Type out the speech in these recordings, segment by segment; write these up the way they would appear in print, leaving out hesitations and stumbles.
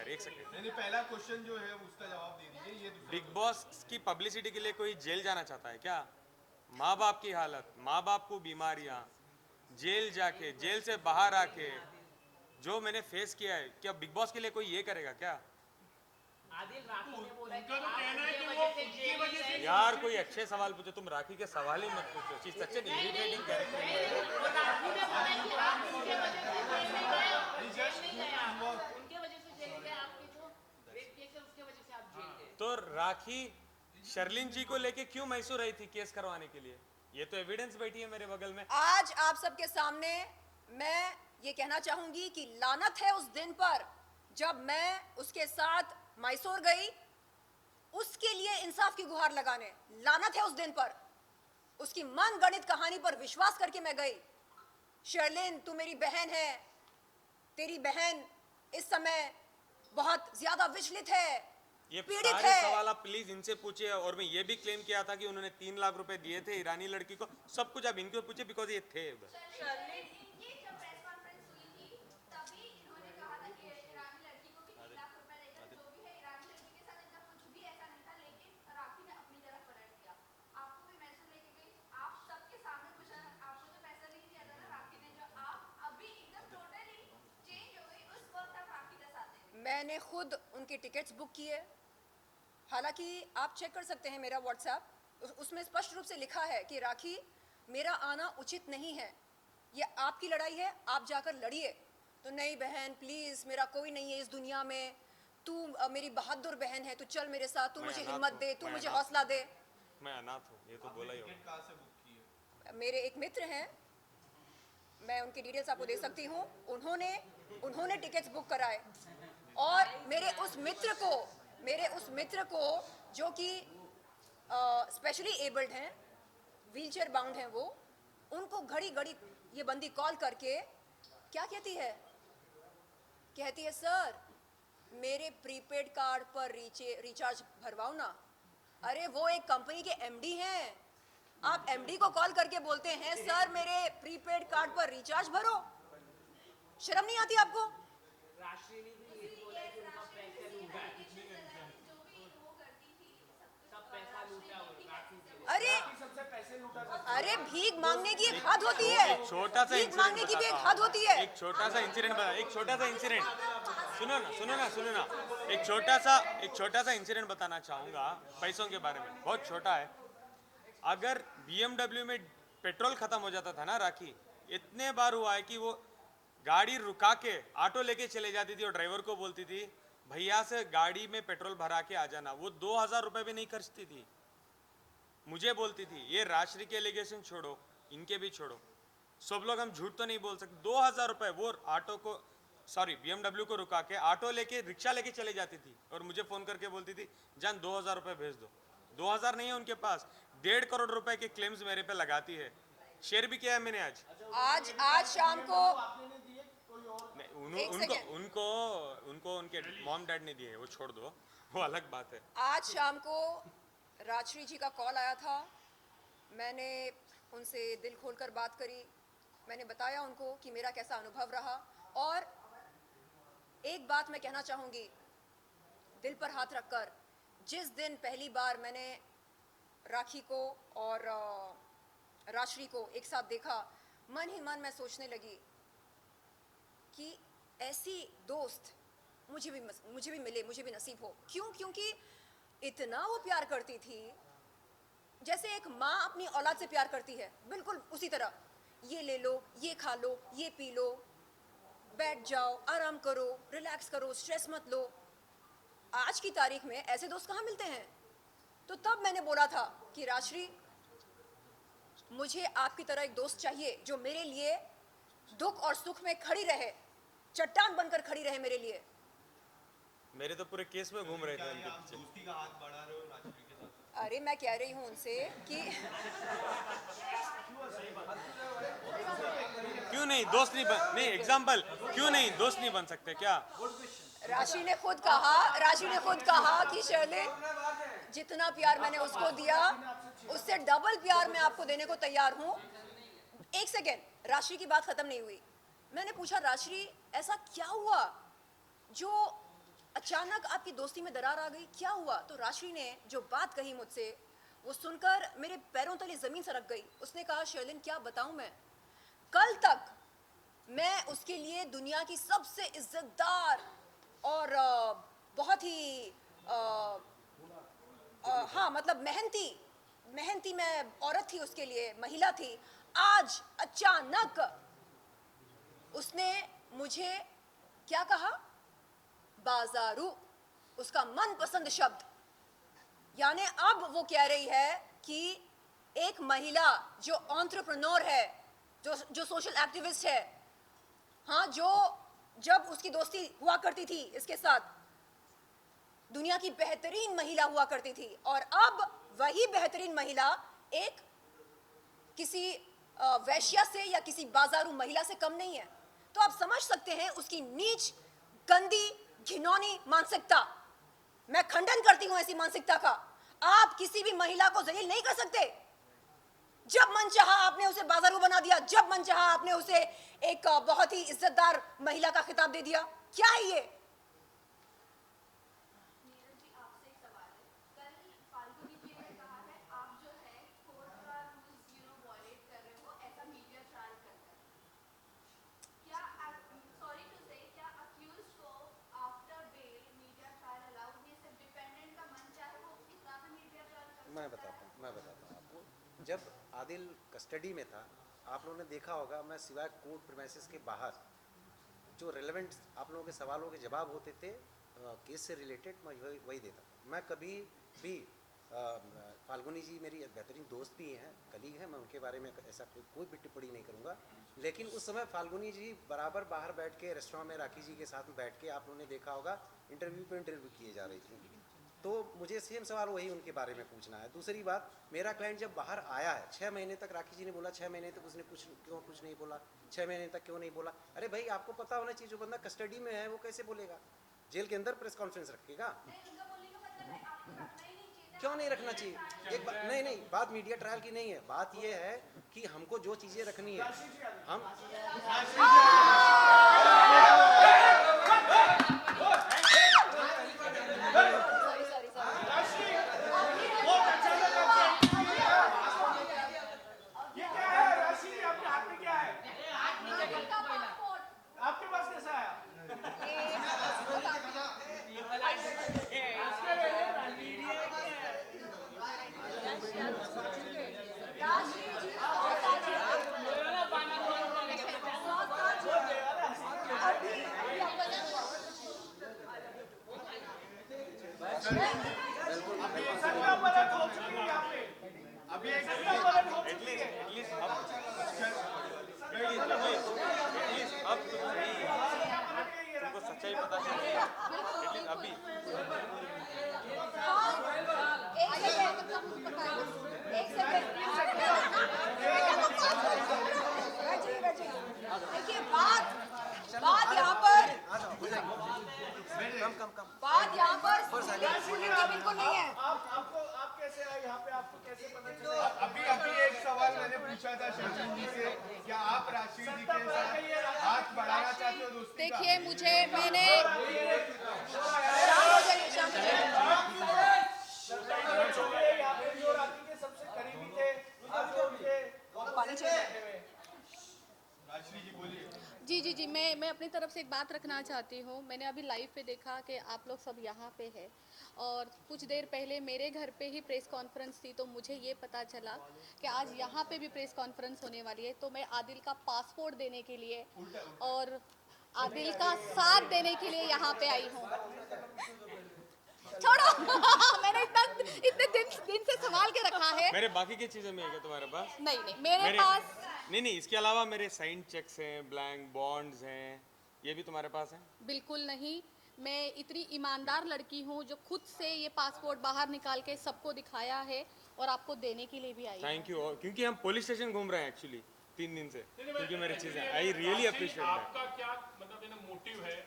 यार, एक सेकंड। नहीं, पहला क्वेश्चन जो है उसका जवाब दे दीजिए। ये दूसरा बिग बॉस की पब्लिसिटी के लिए कोई जेल जाना चाहता है क्या? माँ बाप की हालत, माँ बाप को बीमारियां, जेल जाके, जेल से बाहर आके जो मैंने फेस किया है, क्या बिग बॉस के लिए कोई ये करेगा क्या? आदिल राठी ने बोला उनका कि तो आप कहना है उनके कि वजह वो से उनकी जेल वजह से गए। यार कोई अच्छे सवाल पूछो, तुम राखी के सवाल ही मत पूछो। चीज सच में इरिटेटिंग कैरेक्टर है। वो राठी ने बोला कि आप उनके वजह से जेल नहीं गए हो, जेल नहीं गए आप, उनके वजह से जेल गए, आपके जो रेप केस है उसके वजह से आप जेल गए। तो राखी शर्लिन जी को लेके क्यों मैसूर रही थी केस करवाने के लिए? ये तो एविडेंस बैठी है मेरे बगल में। आज आप सबके सामने मैं ये कहना चाहूंगी कि लानत है उस दिन पर जब मैं उसके साथ मैसूर गई, उसके लिए इंसाफ की गुहार लगाने। लानत है उस दिन पर, उसकी मन गणित कहानी पर विश्वास करके मैं गई। शर्लिन, तू मेरी बहन है, तेरी बहन इस समय बहुत ज्यादा विचलित है, ये पीड़ित सारे है। सवाल आप प्लीज इनसे पूछिए। और मैं ये भी क्लेम किया था कि उन्होंने 3 लाख रुपए दिए थे ईरानी लड़की को। सब कुछ आप इनको पूछिए, बिकॉज ये थे उधर। इनकी जब प्रेस कॉन्फ्रेंस हुई थी तभी इन्होंने कहा था कि ईरानी लड़की को भी 3 लाख रुपए देकर जो भी है, ईरानी लड़की के साथ इनका कुछ भी ऐसा नहीं था, लेकिन राखी ने अपनी तरफ पलट दिया। आपको भी मैसूर लेके गई, आप सबके सामने पूछा, आपको तो पैसा नहीं दिया था ना राखी ने, जो आप अभी एकदम टोटली चेंज हो गई, उस वक्त आप राखी का साथ दे। मैंने खुद उनकी टिकट्स बुक किए। हालांकि आप चेक कर सकते हैं मेरा व्हाट्सएप, उसमें स्पष्ट रूप से लिखा है कि राखी, मेरा आना उचित नहीं है, ये आपकी लड़ाई है, आप जाकर लड़िए। तो नहीं बहन, प्लीज़, मेरा कोई नहीं है इस दुनिया में, तू मेरी बहादुर बहन है, तू चल मेरे साथ, तू मैं मुझे अनाथ हिम्मत हूँ, दे, तू मैं मुझे अनाथ हौसला दे। मैं अनाथ हूँ, ये तो बोला ही टिकट होगा। कहाँ से बुक की है? मेरे एक मित्र हैं, मैं उनकी डिटेल्स आपको दे सकती हूँ। उन्होंने टिकट्स बुक कराए, और मेरे उस मित्र को जो कि स्पेशली एबल्ड हैं, व्हीलचेयर बाउंड हैं वो, उनको घड़ी घड़ी ये बंदी कॉल करके क्या कहती है? कहती है, सर मेरे प्रीपेड कार्ड पर रिचार्ज भरवाओ ना। अरे वो एक कंपनी के एमडी हैं, आप एमडी को कॉल करके बोलते हैं सर मेरे प्रीपेड कार्ड पर रिचार्ज भरो। शर्म नहीं आती आपको? राष्ट्रीय ने भी ये बोला कि उनका पैसा लूटा है, जो भी वो करती थी सब पैसा लूटा वो राखी से। अरे सबसे पैसे लूटा था। अरे भीख मांगने की एक हद होती है, एक छोटा सा भीख मांगने की भी एक हद होती है। एक छोटा सा इंसिडेंट बता, एक छोटा सा इंसिडेंट सुनो ना, एक छोटा सा इंसिडेंट बताना चाहूंगा पैसों के बारे में, बहुत छोटा है। अगर BMW में पेट्रोल खत्म हो जाता था ना राखी, इतने बार हुआ है कि वो गाड़ी रुका के ऑटो लेके चले जाती थी और ड्राइवर को बोलती थी भैया से गाड़ी में पेट्रोल भरा के आ जाना। वो 2,000 रुपए भी नहीं खर्चती थी, मुझे बोलती थी। ये राजश्री के एलिगेशन छोड़ो, इनके भी छोड़ो, सब लोग हम झूठ तो नहीं बोल सकते। 2,000 रुपए वो ऑटो को, सॉरी BMW को रुका के ऑटो लेके, रिक्शा लेके चले जाती थी और मुझे फोन करके बोलती थी जान 2,000 रुपए भेज दो। 2,000 नहीं है उनके पास, 1.5 करोड़ रुपए के क्लेम्स मेरे पे लगाती है। शेयर भी किया है मैंने आज शाम को नहीं, एक उनको सेकेंड। उनको उनको उनके मॉम डैड ने दिए, वो छोड़ दो, वो अलग बात है। आज शाम को राजश्री जी का कॉल आया था, मैंने उनसे दिल खोलकर बात करी। मैंने बताया उनको कि मेरा कैसा अनुभव रहा, और एक बात मैं कहना चाहूँगी दिल पर हाथ रखकर, जिस दिन पहली बार मैंने राखी को और राजश्री को एक साथ देखा, मन ही मन मैं सोचने लगी कि ऐसी दोस्त मुझे भी मिले, मुझे भी नसीब हो। क्यों? क्योंकि इतना वो प्यार करती थी, जैसे एक माँ अपनी औलाद से प्यार करती है, बिल्कुल उसी तरह। ये ले लो, ये खा लो, ये पी लो, बैठ जाओ, आराम करो, रिलैक्स करो, स्ट्रेस मत लो। आज की तारीख में ऐसे दोस्त कहाँ मिलते हैं? तो तब मैंने बोला था कि राजश्री, मुझे आपकी तरह एक दोस्त चाहिए जो मेरे लिए दुख और सुख में खड़ी रहे, चट्टान बनकर खड़ी रहे मेरे लिए। मेरे तो पूरे केस में घूम रहे थे उनके आप पीछे। दोस्ती का हाथ बढ़ा रहे हो राजश्री के साथ? अरे मैं कह रही हूँ उनसे कि क्यों नहीं दोस्त नहीं बन, नहीं एग्जाम्पल, क्यों नहीं दोस्त नहीं बन सकते क्या? राशि ने खुद कहा कि शर्लिन, जितना प्यार मैंने उसको दिया उससे डबल प्यार मैं आपको देने को तैयार हूँ। एक सेकेंड, राशि की बात खत्म नहीं हुई। मैंने पूछा, राशि ऐसा क्या हुआ जो अचानक आपकी दोस्ती में दरार आ गई, क्या हुआ? तो राशि ने जो बात कही मुझसे, वो सुनकर मेरे पैरों तले जमीन सरक गई। उसने कहा, शर्लिन क्या बताऊं मैं, कल तक मैं उसके लिए दुनिया की सबसे इज्जतदार और बहुत ही हाँ मतलब मेहनती मैं औरत थी, उसके लिए महिला थी। आज अचानक उसने मुझे क्या कहा? बाजारू, उसका मनपसंद शब्द। यानी अब वो कह रही है कि एक महिला जो एंटरप्रेन्योर है, जो सोशल एक्टिविस्ट है, हाँ, जो जब उसकी दोस्ती हुआ करती थी इसके साथ, दुनिया की बेहतरीन महिला हुआ करती थी, और अब वही बेहतरीन महिला एक किसी वैश्या से या किसी बाजारू महिला से कम नहीं है। तो आप समझ सकते हैं उसकी नीच, गंदी, घिनौनी मानसिकता। मैं खंडन करती हूं ऐसी मानसिकता का। आप किसी भी महिला को जलील नहीं कर सकते। जब मन चाहा आपने उसे बाजारू बना दिया, जब मन चाहा आपने उसे एक बहुत ही इज्जतदार महिला का खिताब दे दिया। क्या है ये? नीरज जी, आपसे एक सवाल है। कल फाल्गुनी जी ने कहा है आप जो है कोर्ट का रूल्स वॉयलेट कर रहे हो, ऐसा मीडिया ट्रायल करता है। क्या सॉरी टू से, क्या अक्यूज्ड को after bail media trial allowed नहीं? सिर्फ डिफेंडेंट का मन चाहे वो कितना भी मीडिया ट्रायल कर मैं बताता हूँ आपको। जब आदिल कस्टडी में था, आप लोगों ने देखा होगा, मैं सिवाय कोर्ट प्रीमाइसेस के बाहर जो रेलेवेंट आप लोगों के सवालों के जवाब होते थे केस से रिलेटेड, मैं वही देता था। मैं कभी भी फाल्गुनी जी मेरी बेहतरीन दोस्त भी हैं, कलीग हैं, मैं उनके बारे में ऐसा कोई भी टिप्पणी नहीं करूँगा। लेकिन उस समय फाल्गुनी जी बराबर बाहर बैठ के रेस्टोरेंट में राखी जी के साथ में बैठ के आप लोगों ने देखा होगा इंटरव्यू पे इंटरव्यू किए जा रही थी। तो मुझे सेम सवाल वही उनके बारे में पूछना है। दूसरी बात, मेरा क्लाइंट जब बाहर आया है 6 महीने तक, राखी जी ने बोला 6 महीने तक उसने कुछ नहीं बोला, 6 महीने तक क्यों नहीं बोला? अरे भाई, आपको पता होना चाहिए, जो बंदा कस्टडी में है वो कैसे बोलेगा? जेल के अंदर प्रेस कॉन्फ्रेंस रखेगा? उनका बोलने का मतलब है आपको रखना ही नहीं चाहिए। क्यों नहीं रखना चाहिए? एक बात नहीं, बात मीडिया ट्रायल की नहीं है। बात ये है कि हमको जो चीजें रखनी है, हम आपके पास कैसा आया? अभी एक सत्ता पलट हो चुकी है यहाँ पे। अभी एक सत्ता पलट हो चुकी है। एटलीस्ट अब तो सही तुमको सच्चाई पता चल गई। एटलीस्ट अभी देखिए, बात यहाँ पर बिल्कुल नहीं है। आप कैसे आए यहाँ पे? आपको कैसे पता चला? अभी एक सवाल मैंने पूछा था शर्जिल जी से, क्या आप राशि जी के साथ हाथ बढ़ाना चाहते हो दोस्ती का? देखिए, मैंने यहाँ पे जो राखी के सबसे करीबी थे, आप जो उनके पानी चाहिए। राशि जी बोलिए। जी, मैं अपनी तरफ से एक बात रखना चाहती हूँ। मैंने अभी लाइव पे देखा कि आप लोग सब यहाँ पे हैं, और कुछ देर पहले मेरे घर पे ही प्रेस कॉन्फ्रेंस थी, तो मुझे ये पता चला कि आज यहाँ पे भी प्रेस कॉन्फ्रेंस होने वाली है। तो मैं आदिल का पासपोर्ट देने के लिए और आदिल का साथ देने के लिए यहाँ पे आई हूँ। छोड़ो मैंने इतने दिन से संभाल के रखा है। मेरे बाकी की चीजें में है क्या तुम्हारे पास? नहीं, मेरे पास नहीं, इसके अलावा मेरे साइन चेक्स हैं, ब्लैंक बॉन्ड्स हैं, ये भी तुम्हारे पास हैं? बिल्कुल नहीं। मैं इतनी ईमानदार लड़की हूँ जो खुद से ये पासपोर्ट बाहर निकाल के सबको दिखाया है और आपको देने के लिए भी आई। Thank you. क्योंकि हम पुलिस स्टेशन घूम रहे हैं एक्चुअली 3 दिन से, क्योंकि मेरी चीजें, आई रियली अप्रिशिएट दैट। आपका क्या मतलब इन मोटिव है?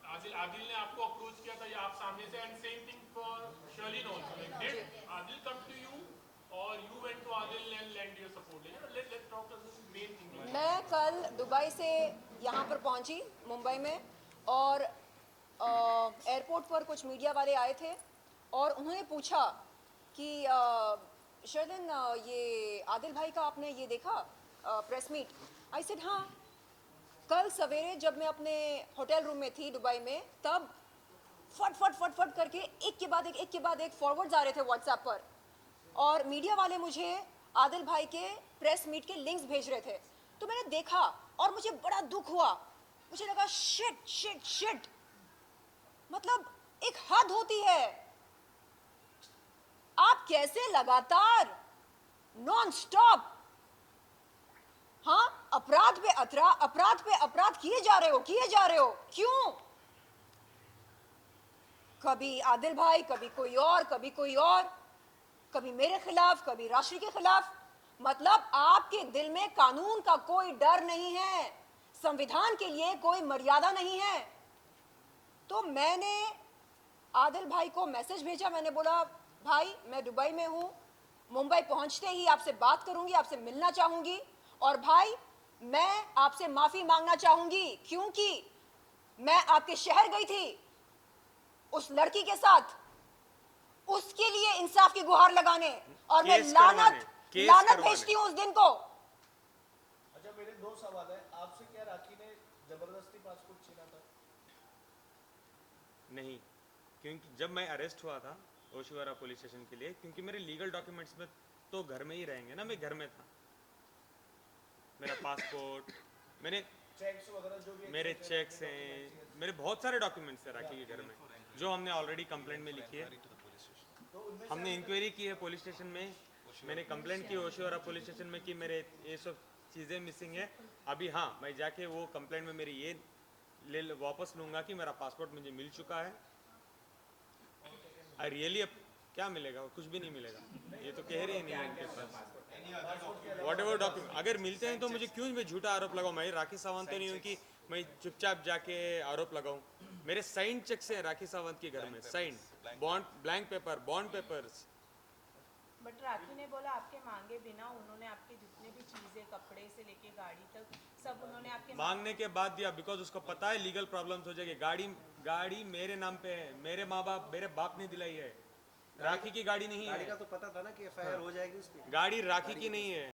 आदिल ने आपको अप्रोच किया था या आप सामने से? And same thing for Sherlyn also, like did Adil come to you और you went to Adil and lend your support? Let's talk about this main thing. मैं कल दुबई से यहाँ पर पहुँची मुंबई में, और एयरपोर्ट पर कुछ मीडिया वाले आए थे और उन्होंने पूछा कि शर्लिन ये आदिल भाई का आपने ये देखा प्रेस मीट। आई सेड हाँ। कल सवेरे जब मैं अपने होटल रूम में थी दुबई में, तब फट फट फट फट करके एक के बाद एक फॉरवर्ड्स आ रहे थे व्हाट्सएप पर, और मीडिया वाले मुझे आदिल भाई के प्रेस मीट के लिंक्स भेज रहे थे। तो मैंने देखा और मुझे बड़ा दुख हुआ। मुझे लगा शिट शिट शिट, मतलब एक हद होती है। आप कैसे लगातार नॉन स्टॉप, हाँ, अपराध पे अपराध किए जा रहे हो। क्यों? कभी आदिल भाई, कभी कोई और, कभी मेरे खिलाफ, कभी राशि के खिलाफ। मतलब आपके दिल में कानून का कोई डर नहीं है, संविधान के लिए कोई मर्यादा नहीं है। तो मैंने आदिल भाई को मैसेज भेजा। मैंने बोला भाई मैं दुबई में हूँ, मुंबई पहुंचते ही आपसे बात करूंगी, आपसे मिलना चाहूंगी, और भाई मैं आपसे माफी मांगना चाहूंगी क्योंकि मैं आपके शहर गई थी उस लड़की के साथ, उसके लिए इंसाफ की गुहार लगाने, और मैं लानत भेजती हूँ उस दिन को। अच्छा, मेरे दो सवाल है आपसे। क्या राखी ने जबरदस्ती पासपोर्ट छीना था? नहीं, क्योंकि जब मैं अरेस्ट हुआ था ओशिवारा पुलिस स्टेशन के लिए, क्योंकि मेरे लीगल डॉक्यूमेंट्स में तो घर में ही रहेंगे ना, मैं घर में था, मेरा पासपोर्ट, चेक्स वगैरह जो भी मेरे चेक्स हैं, मेरे बहुत सारे डॉक्यूमेंट्स हैं राखी के घर में, जो हमने ऑलरेडी कंप्लेंट में लिखी है। हमने इंक्वायरी की है पुलिस स्टेशन में, मैंने कंप्लेंट की ओशिवारा पुलिस स्टेशन में कि मेरे ये सब चीज़ें मिसिंग है। अभी हाँ, मैं जाके वो कंप्लेंट में मेरी ये वापस लूँगा कि मेरा पासपोर्ट मुझे मिल चुका है। आई रियली, अब क्या मिलेगा? कुछ भी नहीं मिलेगा, ये तो कह रहे ही नहीं है उनके पास। वॉट एवर डॉक्यूमेंट अगर मिलते हैं तो मुझे क्यों मैं झूठा आरोप लगाऊं? मैं राखी सावंत तो नहीं हूँ कि मैं चुपचाप जाके आरोप लगाऊं। मेरे साइन चेक्स हैं राखी सावंत के घर में, sign bond, blank paper, bond papers. But Rakhi ने बोला आपके मांगे बिना उन्होंने आपके जितने भी चीजें, कपड़े से लेके गाड़ी तक, सब उन्होंने आपके मांगने के बाद दिया, बिकॉज उसको पता है लीगल प्रॉब्लम्स हो जाएगी। गाड़ी मेरे नाम पे है, मेरे माँ बाप, मेरे बाप ने दिलाई है, राखी की गाड़ी नहीं गाड़ी है। का तो पता था ना कि एफआईआर हो जाएगी उस पर। गाड़ी राखी की नहीं है।